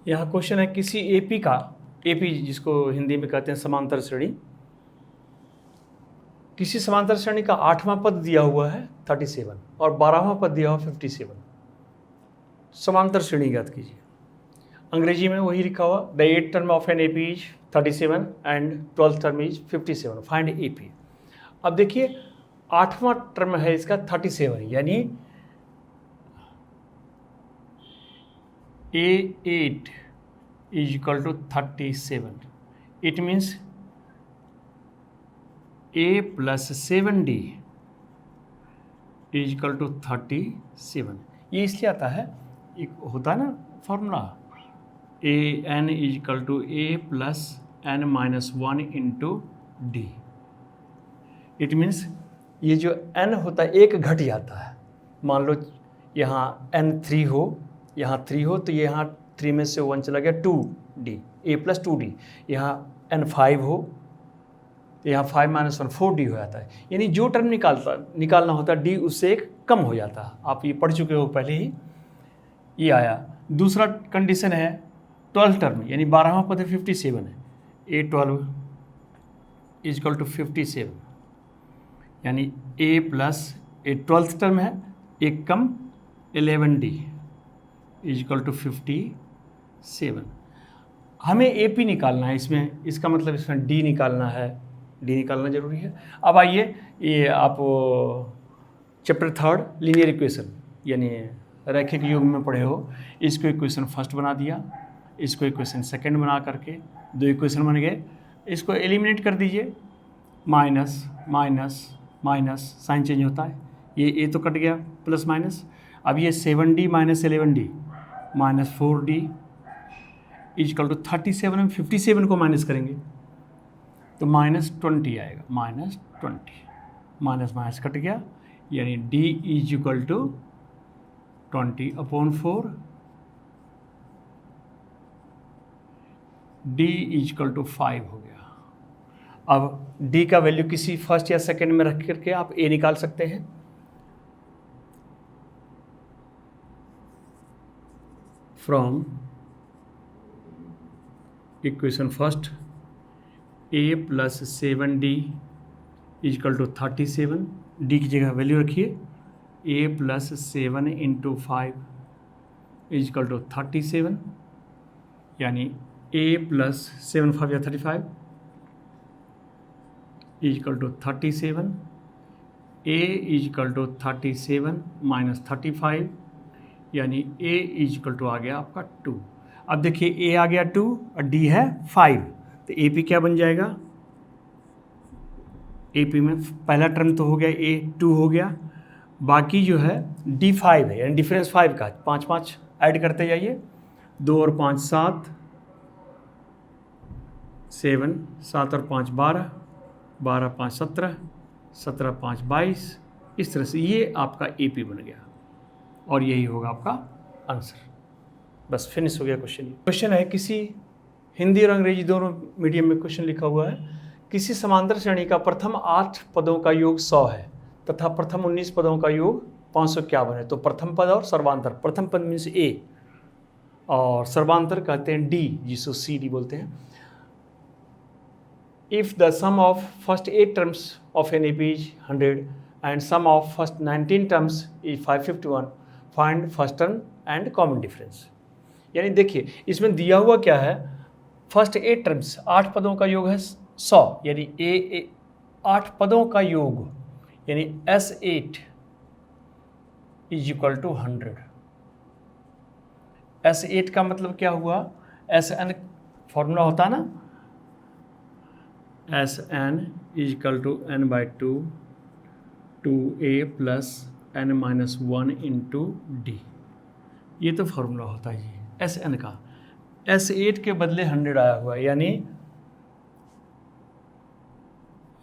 यहाँ क्वेश्चन है किसी एपी का, एपी जिसको हिंदी में कहते हैं समांतर श्रेणी, किसी समांतर श्रेणी का 8वां पद दिया हुआ है 37 और 12वां पद दिया हुआ 57। समांतर श्रेणी ज्ञात कीजिए। अंग्रेजी में वही लिखा हुआ, the 8th term of an AP is 37 and 12th term is 57, find AP. अब देखिए 8वां टर्म है इसका 37, यानी A8 is equal to 37. It means A plus 7D is equal to 37. ये इसलिए आता है, एक होता है ना formula, AN is equal to A plus N minus 1 into D. It means ये जो N होता है एक घट जाता है। मान लो यहाँ N3 हो, यहाँ 3 हो, तो ये यहाँ 3 में से 1 चला गया 2D, A plus 2D। यहाँ N5 हो तो यहाँ 5 minus 1 4D हो जाता है, यानी जो टर्म निकालना होता है D उससे एक कम हो जाता है। आप ये पढ़ चुके हो पहले ही, ये आया। दूसरा कंडीशन है 12 टर्म, यानी 12वां पद 57 है, A12 इज इक्वल टू 57, यानी A plus A 12th term है, एक कम 11D इज इक्वल टू 57। हमें AP निकालना है इसमें, इसका मतलब इसमें D निकालना है, D निकालना जरूरी है। अब आइए, ये आप चैप्टर 3 लीनियर इक्वेशन यानी रैखिक युग्म में पढ़े हो, इसको इक्वेशन फर्स्ट बना दिया, इसको इक्वेशन सेकंड बना करके 2 इक्वेशन बन गए। इसको एलिमिनेट कर दीजिए, minus minus minus, sign change होता है, ये A तो कट गया, प्लस माइनस। अब ये 7D minus 11D minus 4D is equal to 37 में 57 को माइनस करेंगे तो माइनस 20 आएगा, माइनस 20, माइनस माइनस कट गया, यानी D is equal to 20/4, D is equal to 5 हो गया। अब D का वैल्यू किसी फर्स्ट या सेकंड में रख करके आप A निकाल सकते हैं। From equation first A plus 7D is equal to 37, D की जगह वैल्यू रखिए, A plus 7 into 5 is equal to 37, यानी A प्लस 7 5 या 35 is equal to 37, A is equal to 37 minus 35, यानी A इज इक्वल टू आ गया आपका 2। अब देखिए A आ गया 2 और D है 5, तो AP क्या बन जाएगा? AP में पहला टर्म तो हो गया, A 2 हो गया, बाकी जो है D 5 है, यानी डिफरेंस 5 का 5 5 ऐड करते जाइए, 2 और 5 7, 7 7 और 5 12, 12 5 17, 17 5 22, इस तरह से ये आपका AP बन गया और यही होगा आपका आंसर। बस फिनिश हो गया क्वेश्चन। क्वेश्चन है, किसी हिंदी और अंग्रेजी दोनों मीडियम में क्वेश्चन लिखा हुआ है, किसी समांतर श्रेणी का प्रथम 8 पदों का योग 100 है तथा प्रथम 19 पदों का योग 551 है। तो प्रथम पद और सर्वांतर, प्रथम पद मीन्स A और सर्वांतर कहते हैं D, जिसको CD बोलते हैं। If the sum of first 8 terms of an AP is 100 and sum of first 19 terms is 551, find first term and common difference। यानी देखिए इसमें दिया हुआ क्या है, फर्स्ट 8 टर्म्स 8 पदों का योग है 100, यानी A 8 पदों का योग, यानी S8 is equal to 100। S8 का मतलब क्या हुआ, SN फॉर्मूला होता है ना, SN is equal to N/2 2A plus N minus 1 into D, ये तो फॉर्मूला होता है ये SN का। S8 के बदले 100 आया हुआ है, यानी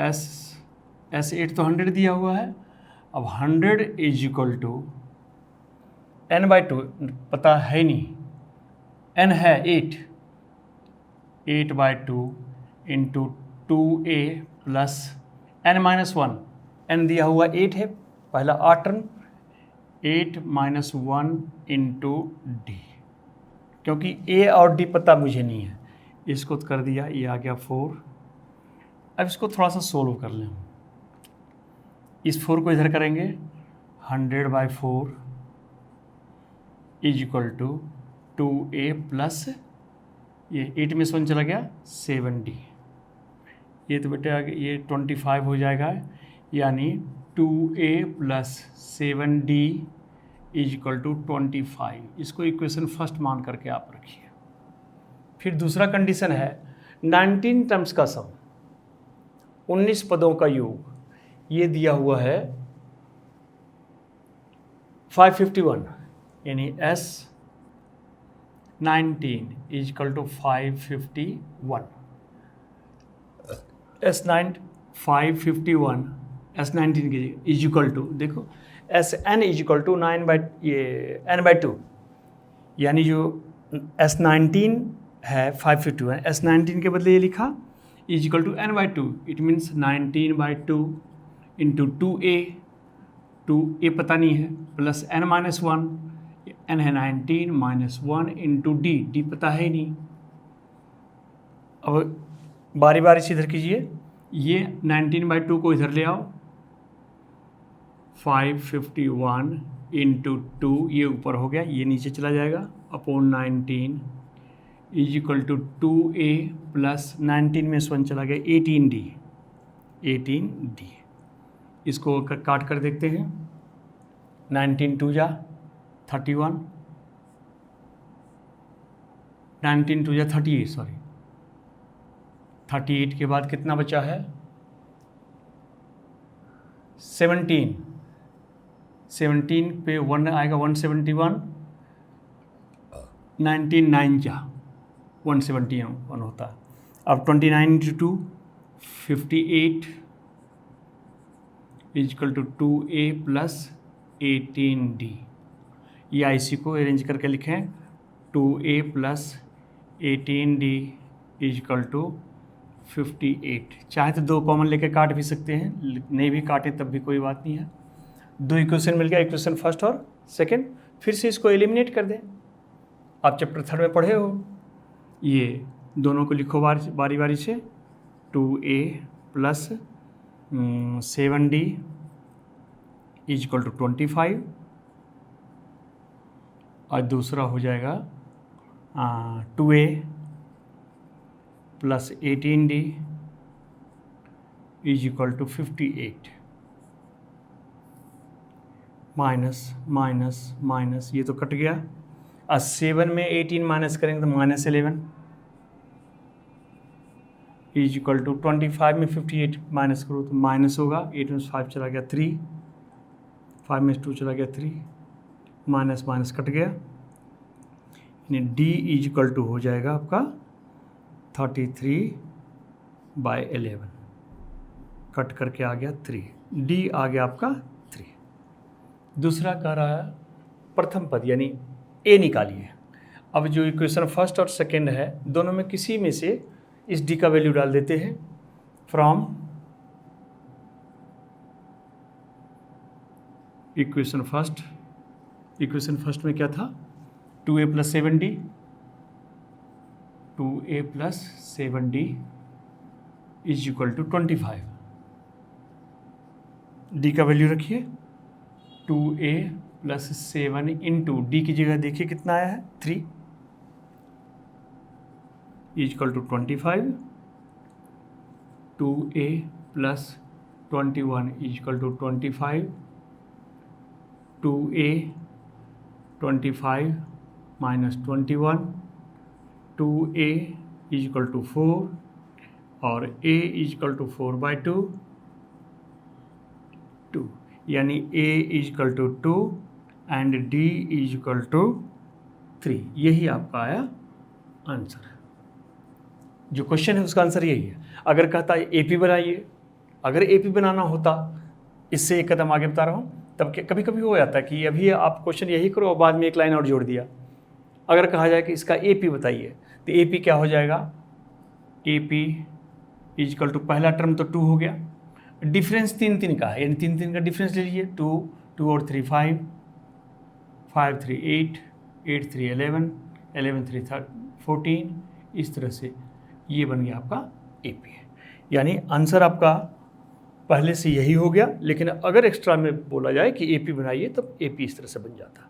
S8 तो 100 दिया हुआ है, अब 100 इज इक्वल टू N/2, पता है नहीं, N है 8, 8/2 into 2A plus N minus 1, N दिया हुआ 8 है, पहला 8 टर्म, 8 माइनस 1 इंटू D, क्योंकि ए और डी पता मुझे नहीं है। इसको तो कर दिया, ये आ गया 4। अब इसको थोड़ा सा सोल्व कर लें। इस 4 को इधर करेंगे, 100/4 is equal to 2a plus ये 8 में से 1 चला गया 7d। ये तो बेटा ये 25 हो जाएगा, यानी 2a plus 7d is equal to 25। इसको इक्वेशन फर्स्ट मान करके आप रखिए। फिर दूसरा कंडीशन है 19 टर्म्स का सम, 19 पदों का योग, ये दिया हुआ है 551, यानी S19 is equal to 551। S19 की इज इक्वल टू, देखो SN is equal to n/2, यानी जो S19 है 551, S19 के बदले ये लिखा is equal to n/2। It means 19/2 into 2a पता नहीं है, प्लस n-1, n है 19 -1 इंटू d पता है ही नहीं। अब बारी बारी से इधर कीजिए, ये 19/2 को इधर ले आओ, 551 इंटू 2 ये ऊपर हो गया, ये नीचे चला जाएगा, upon 19 is equal to 2a plus 19 में 1 चला गया 18d। इसको काट कर देखते हैं, 19 2 जा 31, 19 2 जा 38, सॉरी 38 के बाद कितना बचा है 17 पे 1 आएगा 171, 19 9 जा 171 होता है। अब 29 into 2 58 is equal to 2a plus 18d। या इसी को अरेंज करके लिखें, 2a plus 18d is equal to 58। चाहे तो 2 कॉमन लेके काट भी सकते हैं, नहीं भी काटें तब भी कोई बात नहीं है। 2 इक्वेशन मिल गया, इक्वेशन फर्स्ट और सेकंड। फिर से इसको एलिमिनेट कर दें, आप चैप्टर 3 में पढ़े हो। ये दोनों को लिखो बारी बारी से, 2a plus 7d is equal to 25, और दूसरा हो जाएगा 2a plus 18d is equal to 58, minus minus minus, ये तो कट गया। 7 में 18 माइनस करेंगे तो -11 इज इक्वल टू 25 में 58 माइनस करो तो माइनस होगा। 8 में 5 चला गया 3, 5 में 2 चला गया 3, माइनस माइनस कट गया, यानी d इज इक्वल टू हो जाएगा आपका 33/11, कट करके आ गया 3, d आ गया आपका 3। दूसरा कह रहा है प्रथम पद यानी a निकालिए। अब जो इक्वेशन फर्स्ट और सेकंड है, दोनों में किसी में से इस d का वैल्यू डाल देते हैं। फ्रॉम इक्वेशन फर्स्ट में क्या था, 2a plus 7d, 2a plus 7d is equal to 25। d का वैल्यू रखिए, 2a प्लस 7 इंटू डी की जगह देखिए कितना आया है 3 is equal to 25। 2a plus 21 is equal to 25, 2a 25 minus 21, 2a is equal to 4 और a इज इक्वल टू 4/2, 2, यानी a is equal to 2 and d is equal to 3। यही आपका आया आंसर। जो क्वेश्चन है उसका आंसर यही है। अगर कहता है AP बनाइए, अगर AP बनाना होता, इससे एक कदम आगे बता रहा हूँ, तब कभी कभी हो जाता है कि अभी आप क्वेश्चन यही करो और बाद में एक लाइन और जोड़ दिया। अगर कहा जाए कि इसका AP बताइए, तो AP क्या हो जाएगा, AP इज इक्वल टू पहला टर्म तो 2 हो गया, डिफरेंस 3 का है, यानी 3 का डिफरेंस ले लीजिए, 2 और 3 5, 5 3 8, 8 3 11, 11 3 14, इस तरह से ये बन गया आपका AP है। यानी आंसर आपका पहले से यही हो गया, लेकिन अगर एक्स्ट्रा में बोला जाए कि AP बनाइए तब AP इस तरह से बन जाता।